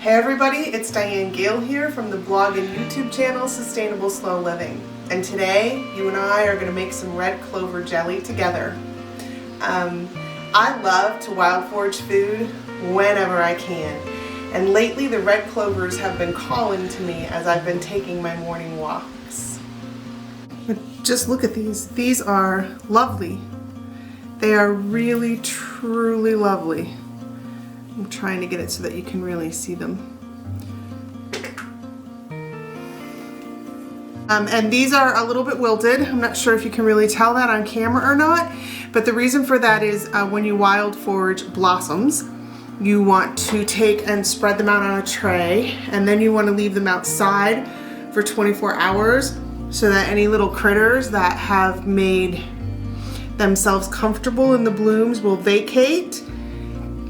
Hey everybody, it's Diane Gale here from the blog and YouTube channel Sustainable Slow Living. And today, you and I are going to make some red clover jelly together. I love to wild forage food whenever I can. And lately the red clovers have been calling to me as I've been taking my morning walks. But just look at these. These are lovely. They are really, truly lovely. I'm trying to get it so that you can really see them. And these are a little bit wilted. I'm not sure if you can really tell that on camera or not, but the reason for that is when you wild forage blossoms, you want to take and spread them out on a tray, and then you want to leave them outside for 24 hours so that any little critters that have made themselves comfortable in the blooms will vacate.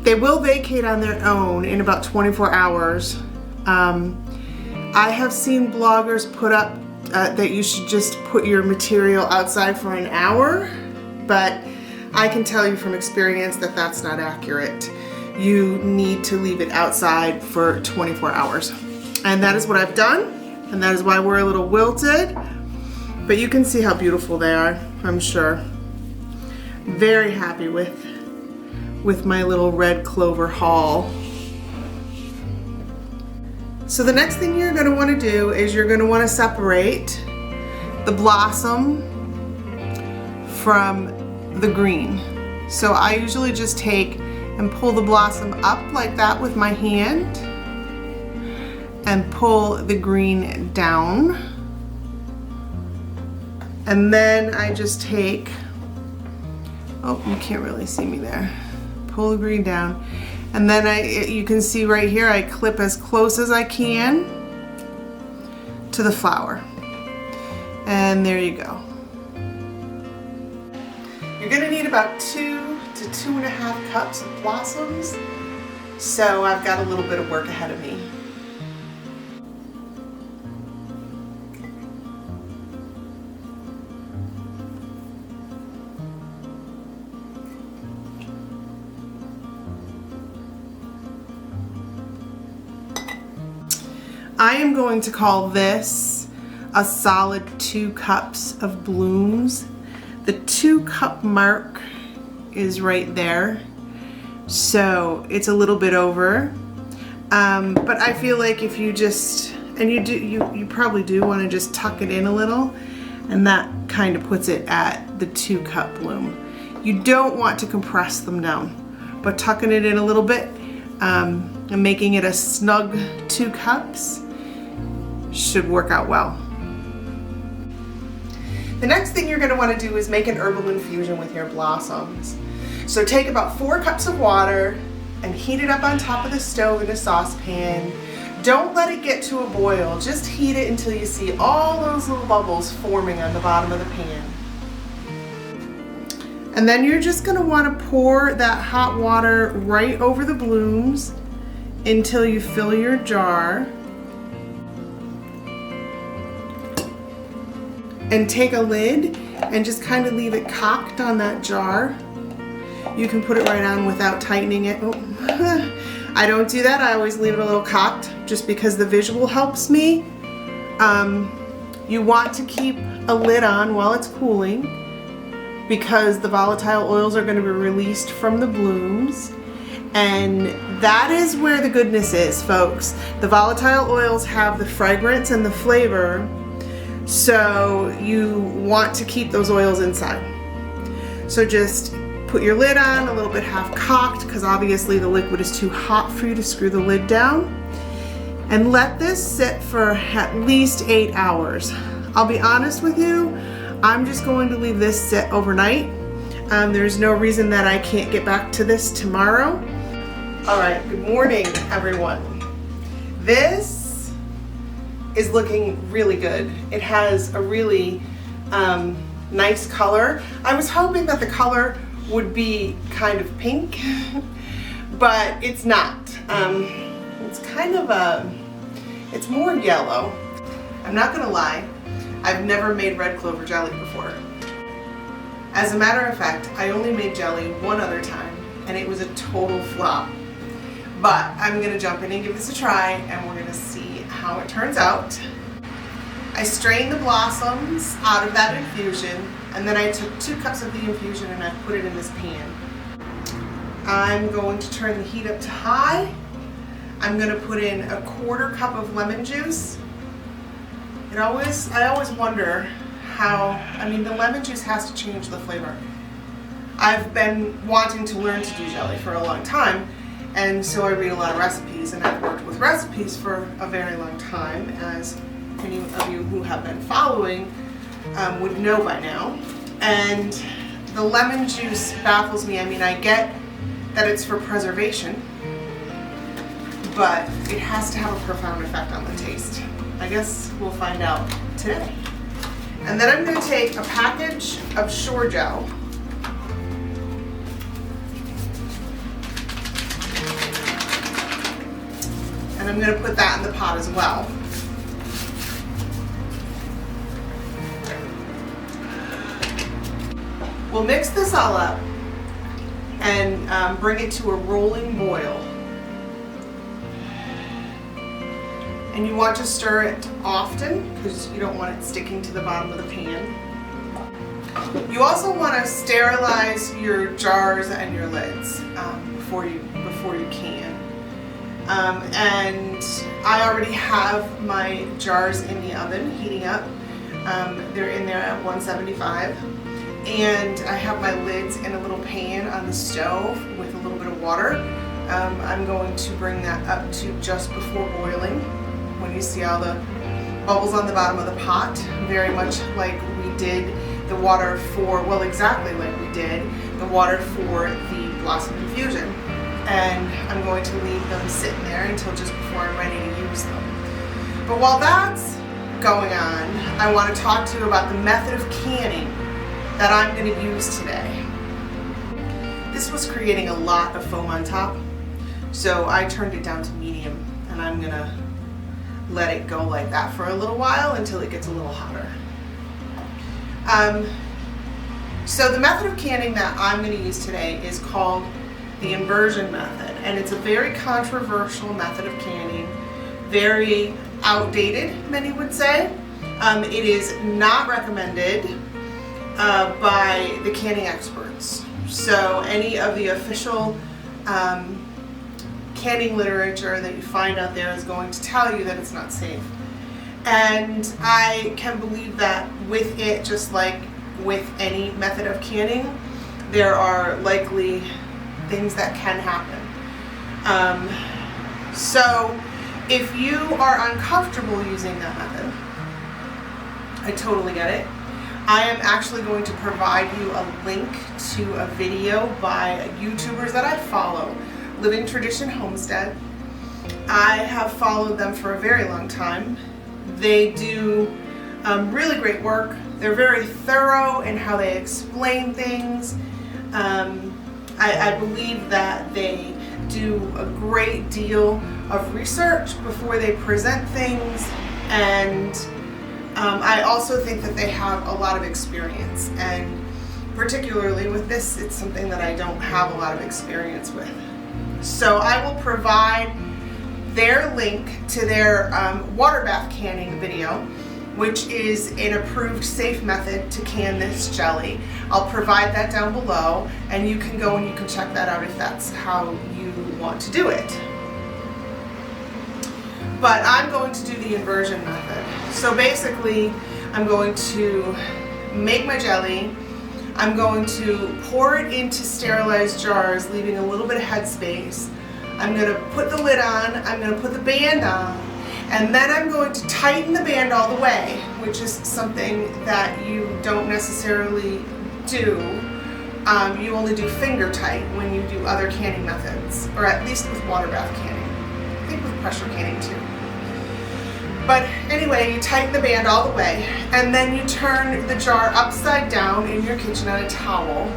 They will vacate on their own in about 24 hours. I have seen bloggers put up that you should just put your material outside for an hour, but I can tell you from experience that that's not accurate. You need to leave it outside for 24 hours. And that is what I've done, and that is why we're a little wilted, but you can see how beautiful they are, I'm sure. Very happy with my little red clover haul. So the next thing you're going to want to do is you're going to want to separate the blossom from the green. So I usually just take and pull the blossom up like that with my hand and pull the green down. And then I just take, oh, you can't really see me there. Pull the green down, and then you can see right here I clip as close as I can to the flower, and there you go. You're gonna need about 2 to 2.5 cups of blossoms, so I've got a little bit of work ahead of me. I am going to call this a solid 2 cups of blooms. The 2 cup mark is right there, so it's a little bit over. But I feel like if you just, and you probably do want to just tuck it in a little, and that kind of puts it at the 2 cup bloom. You don't want to compress them down, but tucking it in a little bit and making it a snug 2 cups should work out well. The next thing you're going to want to do is make an herbal infusion with your blossoms. So take about 4 cups of water and heat it up on top of the stove in a saucepan. Don't let it get to a boil, just heat it until you see all those little bubbles forming on the bottom of the pan. And then you're just going to want to pour that hot water right over the blooms until you fill your jar. And take a lid and just kind of leave it cocked on that jar. You can put it right on without tightening it. Oh. I don't do that. I always leave it a little cocked just because the visual helps me. You want to keep a lid on while it's cooling because the volatile oils are going to be released from the blooms. And that is where the goodness is, folks. The volatile oils have the fragrance and the flavor, so you want to keep those oils inside. So just put your lid on a little bit half cocked because obviously the liquid is too hot for you to screw the lid down, and let this sit for at least 8 hours. I'll be honest with you, I'm just going to leave this sit overnight. There's no reason that I can't get back to this tomorrow. All right, good morning everyone. This is looking really good. It has a really nice color. I was hoping that the color would be kind of pink, but it's not. It's kind of it's more yellow. I'm not gonna lie, I've never made red clover jelly before. As a matter of fact, I only made jelly one other time, and it was a total flop. But I'm gonna jump in and give this a try, and we're gonna see how it turns out. I strained the blossoms out of that infusion, and then I took 2 cups of the infusion and I put it in this pan. I'm going to turn the heat up to high. I'm gonna put in a 1/4 cup of lemon juice. I always wonder how, the lemon juice has to change the flavor. I've been wanting to learn to do jelly for a long time, and so I read a lot of recipes, and I've worked with recipes for a very long time, as many of you who have been following would know by now. And the lemon juice baffles me. I get that it's for preservation, but it has to have a profound effect on the taste. I guess we'll find out today. And then I'm going to take a package of Shore Gel. And I'm going to put that in the pot as well. We'll mix this all up and bring it to a rolling boil. And you want to stir it often because you don't want it sticking to the bottom of the pan. You also want to sterilize your jars and your lids before you can. And I already have my jars in the oven heating up. They're in there at 175. And I have my lids in a little pan on the stove with a little bit of water. I'm going to bring that up to just before boiling. When you see all the bubbles on the bottom of the pot, very much like we did the water for, well, exactly like we did the water for the blossom infusion. And I'm going to leave them sitting there until just before I'm ready to use them. But while that's going on, I want to talk to you about the method of canning that I'm going to use today. This was creating a lot of foam on top, so I turned it down to medium, and I'm going to let it go like that for a little while until it gets a little hotter. So the method of canning that I'm going to use today is called the inversion method, and it's a very controversial method of canning, very outdated, many would say. It is not recommended by the canning experts. So any of the official canning literature that you find out there is going to tell you that it's not safe. And I can believe that with it, just like with any method of canning, there are likely things that can happen. So if you are uncomfortable using that method, I totally get it. I am actually going to provide you a link to a video by YouTubers that I follow, Living Tradition Homestead. I have followed them for a very long time. They do really great work. They're very thorough in how they explain things. I believe that they do a great deal of research before they present things, and I also think that they have a lot of experience, and particularly with this, it's something that I don't have a lot of experience with. So I will provide their link to their water bath canning video, which is an approved safe method to can this jelly. I'll provide that down below, and you can go and you can check that out if that's how you want to do it. But I'm going to do the inversion method. So basically, I'm going to make my jelly. I'm going to pour it into sterilized jars, leaving a little bit of headspace. I'm going to put the lid on, I'm going to put the band on, and then I'm going to tighten the band all the way, which is something that you don't necessarily do. You only do finger tight when you do other canning methods, or at least with water bath canning. I think with pressure canning too. But anyway, you tighten the band all the way, and then you turn the jar upside down in your kitchen on a towel,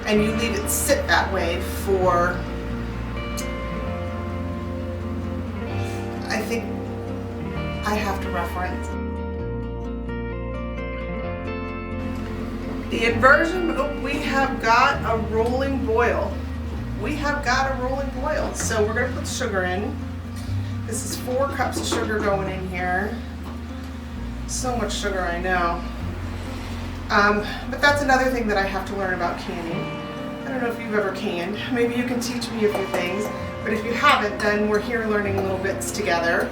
and you leave it sit that way for, I think I have to reference. The inversion, we have got a rolling boil. we have got a rolling boil. So we're gonna put sugar in. This is 4 cups of sugar going in here. So much sugar, I know. But that's another thing that I have to learn about canning. I don't know if you've ever canned. Maybe you can teach me a few things. But if you haven't, then we're here learning little bits together.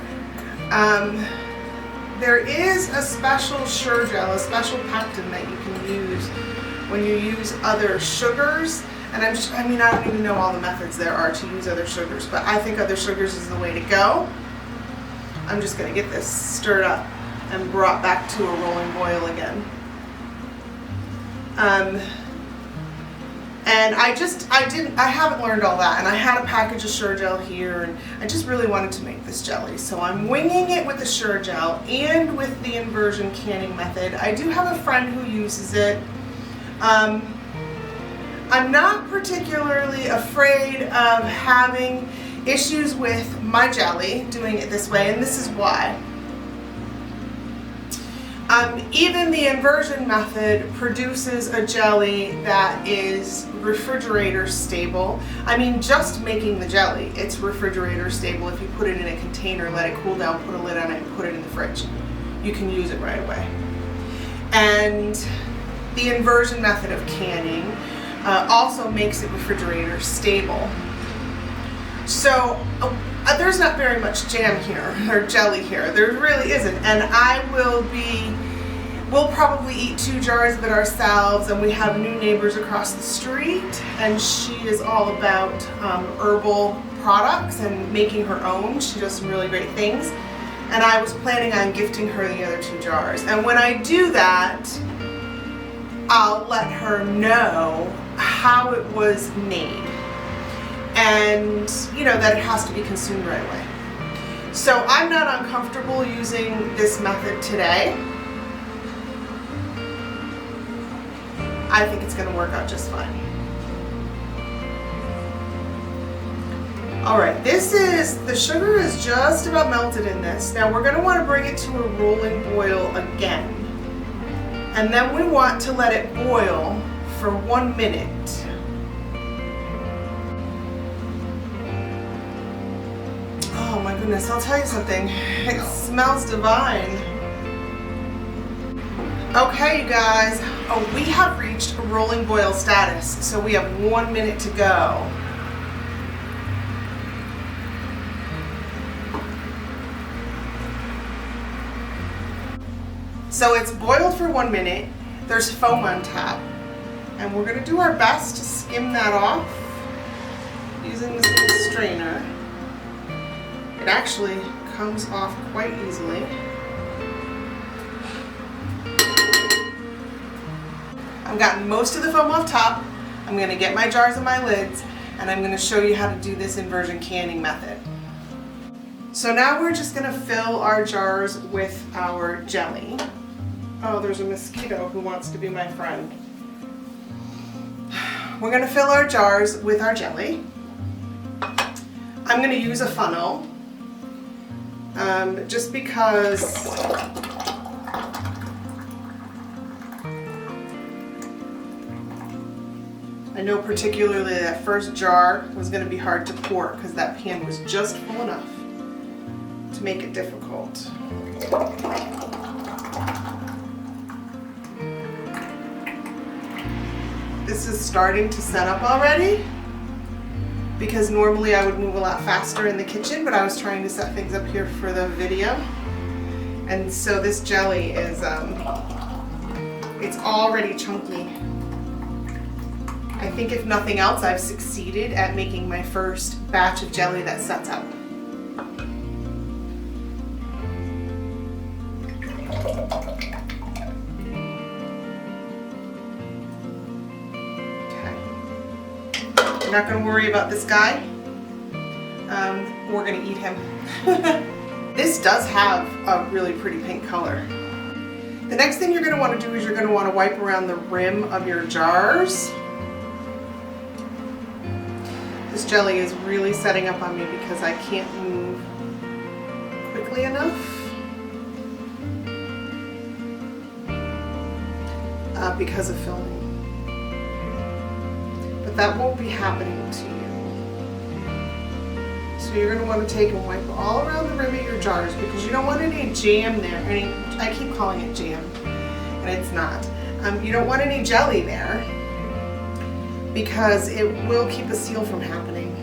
There is a special Sure-Gel, a special pectin that you can use when you use other sugars. And I don't even know all the methods there are to use other sugars, but I think other sugars is the way to go. I'm just gonna get this stirred up and brought back to a rolling boil again. And I haven't learned all that, and I had a package of Sure-Gel here, and I just really wanted to make this jelly. So I'm winging it with the Sure-Gel and with the inversion canning method. I do have a friend who uses it. I'm not particularly afraid of having issues with my jelly doing it this way, and this is why. Even the inversion method produces a jelly that is refrigerator stable. I mean, just making the jelly, it's refrigerator stable. If you put it in a container, let it cool down, put a lid on it, and put it in the fridge, you can use it right away. And the inversion method of canning also makes it refrigerator stable. So there's not very much jam here, or jelly here. There really isn't. And we'll probably eat 2 jars of it ourselves, and we have new neighbors across the street, and she is all about herbal products and making her own. She does some really great things. And I was planning on gifting her the other 2 jars. And when I do that, I'll let her know how it was made, and that it has to be consumed right away. So I'm not uncomfortable using this method today. I think it's going to work out just fine. Alright, the sugar is just about melted in this. Now we're going to want to bring it to a rolling boil again. And then we want to let it boil for 1 minute. Oh my goodness, I'll tell you something. It smells divine. Okay, you guys. Oh, we have reached rolling boil status, so we have 1 minute to go. So it's boiled for 1 minute. There's foam on top. And we're going to do our best to skim that off using this little strainer. It actually comes off quite easily. I've gotten most of the foam off top. I'm going to get my jars and my lids, and I'm going to show you how to do this inversion canning method. So now we're just going to fill our jars with our jelly. Oh, there's a mosquito who wants to be my friend. We're going to fill our jars with our jelly. I'm going to use a funnel just because I know particularly that first jar was going to be hard to pour because that pan was just full enough to make it difficult. This is starting to set up already because normally I would move a lot faster in the kitchen, but I was trying to set things up here for the video. And so this jelly is, it's already chunky. I think if nothing else, I've succeeded at making my first batch of jelly that sets up. We're not going to worry about this guy. We're going to eat him. This does have a really pretty pink color. The next thing you're going to want to do is you're going to want to wipe around the rim of your jars. This jelly is really setting up on me because I can't move quickly enough. Because of filming. But that won't be happening to you. you're going to want to take and wipe all around the rim of your jars because you don't want any jam there. I keep calling it jam, and it's not. You don't want any jelly there because it will keep a seal from happening.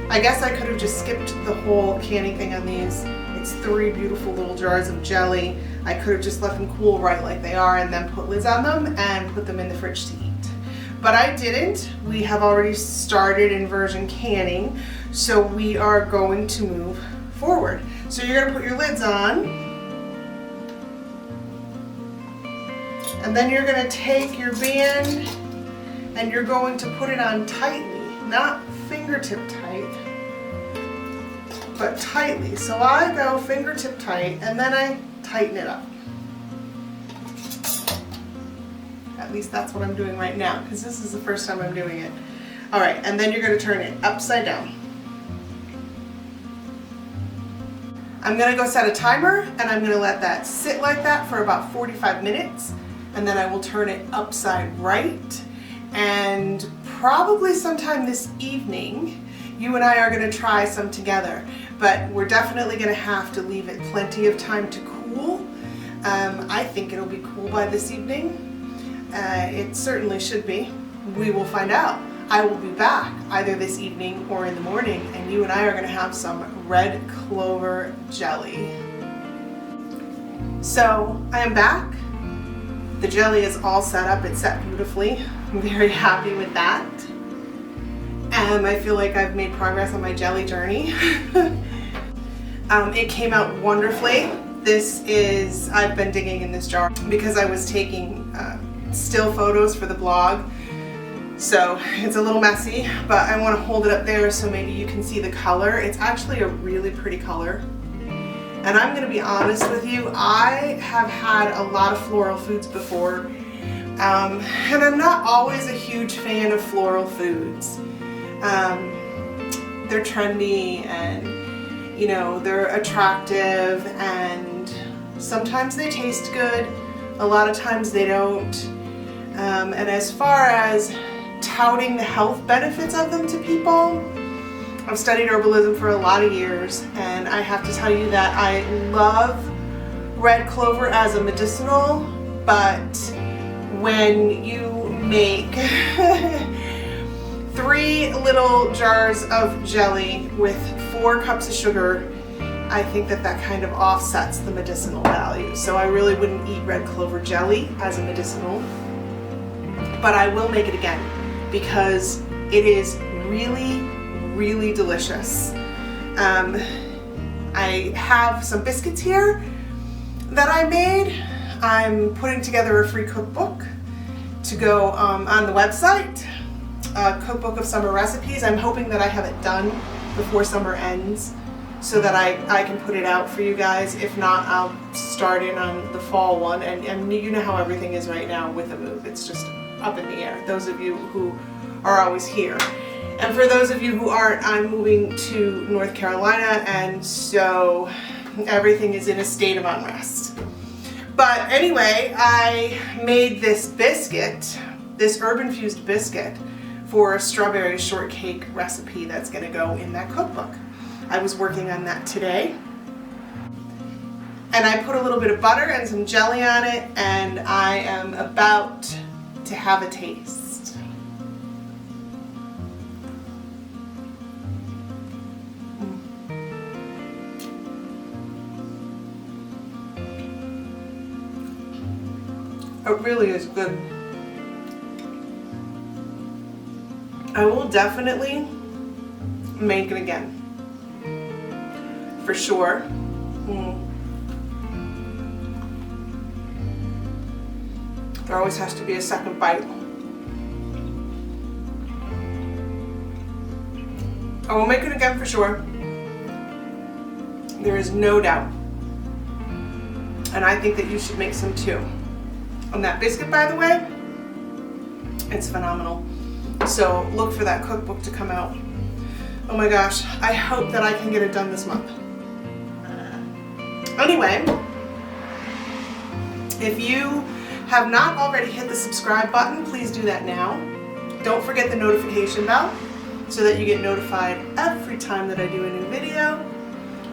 I guess I could have just skipped the whole canning thing on these. It's 3 beautiful little jars of jelly. I could have just left them cool right like they are and then put lids on them and put them in the fridge to eat. But I didn't. We have already started inversion canning, so we are going to move forward. So you're going to put your lids on, and then you're going to take your band and you're going to put it on tightly, not fingertip tight, but tightly. So I go fingertip tight and then I tighten it up. At least that's what I'm doing right now because this is the first time I'm doing it. All right, and then you're going to turn it upside down. I'm going to go set a timer and I'm going to let that sit like that for about 45 minutes, and then I will turn it upside right. And probably sometime this evening, you and I are going to try some together, but we're definitely going to have to leave it plenty of time to cool. I think it'll be cool by this evening. It certainly should be. We will find out. I will be back either this evening or in the morning, and you and I are going to have some red clover jelly. So I am back. The jelly is all set up. It's set beautifully. I'm very happy with that. I feel like I've made progress on my jelly journey. It came out wonderfully. I've been digging in this jar because I was taking still photos for the blog. So it's a little messy, but I want to hold it up there so maybe you can see the color. It's actually a really pretty color. And I'm going to be honest with you, I have had a lot of floral foods before, and I'm not always a huge fan of floral foods. They're trendy and, you know, they're attractive, and sometimes they taste good, a lot of times they don't. And as far as touting the health benefits of them to people, I've studied herbalism for a lot of years, and I have to tell you that I love red clover as a medicinal, but when you make 3 little jars of jelly with 4 cups of sugar, I think that kind of offsets the medicinal value. So I really wouldn't eat red clover jelly as a medicinal, but I will make it again because it is really delicious. I have some biscuits here that I made. I'm putting together a free cookbook to go on the website, a cookbook of summer recipes. I'm hoping that I have it done before summer ends so that I can put it out for you guys. If not, I'll start in on the fall one, and you know how everything is right now with a move. It's just up in the air, those of you who are always here. And for those of you who aren't, I'm moving to North Carolina, and so everything is in a state of unrest. But anyway, I made this biscuit, this herb-infused biscuit, for a strawberry shortcake recipe that's going to go in that cookbook. I was working on that today. And I put a little bit of butter and some jelly on it, and I am about to have a taste. It really is good. I will definitely make it again. For sure. There always has to be a second bite. I will make it again for sure. There is no doubt. And I think that you should make some too. And that biscuit, by the way, it's phenomenal. So look for that cookbook to come out. Oh my gosh, I hope that I can get it done this month. Anyway, if you have not already hit the subscribe button, please do that now. Don't forget the notification bell. so that you get notified every time that I do a new video.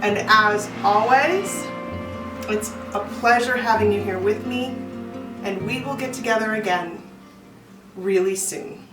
And as always, it's a pleasure having you here with me, and we will get together again really soon.